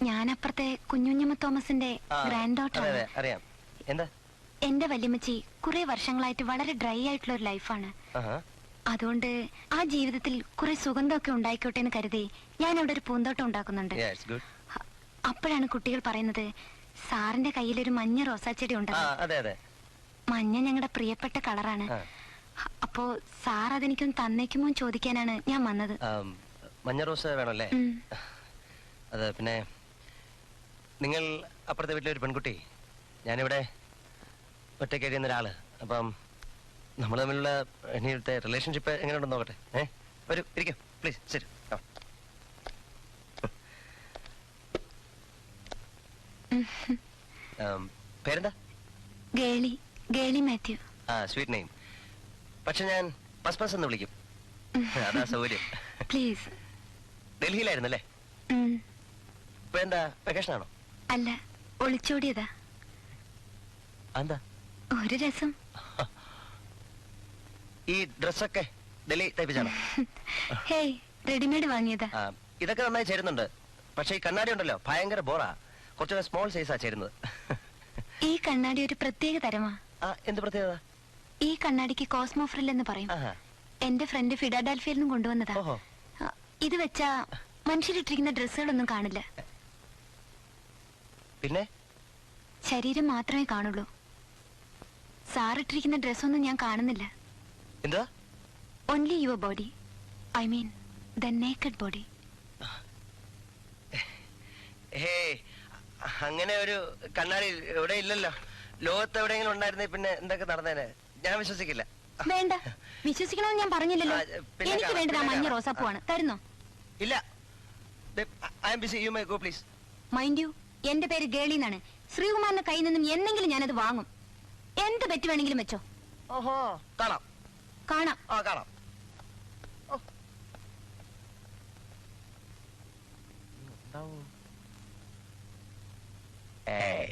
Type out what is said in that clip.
ഞാനപ്പുറത്തെ കുഞ്ഞുഞ്ഞമ്മ തോമസിന്റെ grand daughter. അറിയാം. എന്താ? എന്റെ വല്യമ്മച്ചി കുറെ വർഷങ്ങളായിട്ട് വളരെ ഡ്രൈ ആയിട്ടുള്ള ഒരു ലൈഫാണ്. അതുകൊണ്ട് ആ ജീവിതത്തിൽ കുറെ സുഗന്ധമൊക്കെ ഉണ്ടായിക്കോട്ടെ എന്ന് കരുതി ഞാൻ അവിടെ ഒരു പൂന്തോട്ടം ഉണ്ടാക്കുന്നുണ്ട്. അപ്പോഴാണ് കുട്ടികൾ പറയുന്നത് സാറിന്റെ കയ്യിലൊരു മഞ്ഞ റോസാച്ചെടി ഉണ്ടല്ലോ. മഞ്ഞ ഞങ്ങളുടെ പ്രിയപ്പെട്ട കളറാണ്. അപ്പോ സാർ അതെനിക്കൊന്ന് തന്നേക്കുമോ ചോദിക്കാനാണ് ഞാൻ വന്നത്. മഞ്ഞ റോസ് വേണമല്ലേ? അത് പിന്നെ നിങ്ങൾ അപ്പുറത്തെ വീട്ടിലെ ഒരു പെൺകുട്ടി, ഞാനിവിടെ ഒറ്റയ്ക്ക് കഴിയുന്ന ഒരാള്. അപ്പം നമ്മൾ തമ്മിലുള്ള ഇനിയത്തെ റിലേഷൻഷിപ്പ് എങ്ങനെയുണ്ടെന്ന് നോക്കട്ടെ. വരൂ, ഇരിക്കും പ്ലീസ്. ശരി. പേരെന്താ? ഗേളി. ഗേളി മാത്യു. Sweet name. പക്ഷെ ഞാൻ പസ്പസ് എന്ന് വിളിക്കും. അതാ സൗകര്യം. പ്ലീസ്. ഡൽഹിയിലായിരുന്നല്ലേ? ഇപ്പൊ എന്താ വെക്കേഷൻ ആണോ? അല്ല, ഒളിച്ചോടിയതാ. എന്താ? ഒരു രസം. ഈ ഡ്രസ്സൊക്കെ ഡൽഹി തയ്പ്പിച്ചാണോ? ഹേയ്, റെഡിമെയ്ഡ് വാങ്ങിയതാ. ഇതൊക്കെ നന്നായി ചേരുന്നുണ്ട്. പക്ഷെ ഈ കണ്ണാടി ഉണ്ടല്ലോ ഭയങ്കര ബോറാ. കുറച്ചുകൂടെ സ്മോൾ സൈസാ ചേരുന്നത്. ഈ കണ്ണാടി ഒരു പ്രത്യേക തരമാ. എന്ത് പ്രത്യേകത? ഈ കണ്ണാടിക്ക് കോസ്മോ ഫ്രിൽ എന്ന് പറയും. എന്റെ ഫ്രണ്ട് ഫിലാഡൽഫിയയിൽ നിന്നും കൊണ്ടുവന്നതാ. ഇത് വെച്ചാ മനുഷ്യരിട്ടിരിക്കുന്ന ഡ്രസ്സുകളൊന്നും കാണില്ല. പിന്നെ ശരീരം മാത്രമേ കാണുള്ളൂ. സാറിട്ടിരിക്കുന്ന ഡ്രസ്സൊന്നും ഞാൻ കാണുന്നില്ല. എന്താ? Only your body. I mean the naked body. അങ്ങനെ ഒരു കണ്ണാടി ഇവിടെ ഇല്ലല്ലോ. ലോകത്ത് എവിടെയെങ്കിലും ഉണ്ടായിരുന്നേ പിന്നെ എന്തൊക്കെ നടന്നേനെ. ഞാൻ വിശ്വസിക്കില്ല. വേണ്ട, വിശ്വസിക്കണമെന്ന് ഞാൻ പറഞ്ഞില്ലല്ലോ. എനിക്ക് വേണ്ടത് ആ മഞ്ഞ റോസാപ്പൂവാണ്. തരുന്നോ? ഇല്ല. I am busy. You may go please. Mind you, എന്റെ പേര് ഗേളി എന്നാണ്. ശ്രീകുമാറിന്റെ കയ്യിൽ നിന്നും എന്നെങ്കിലും ഞാനത് വാങ്ങും. എന്ത് പറ്റി വേണമെങ്കിലും വെച്ചോ. ഓഹോ, കാണാം. കാണാം. കാണാം. Hey.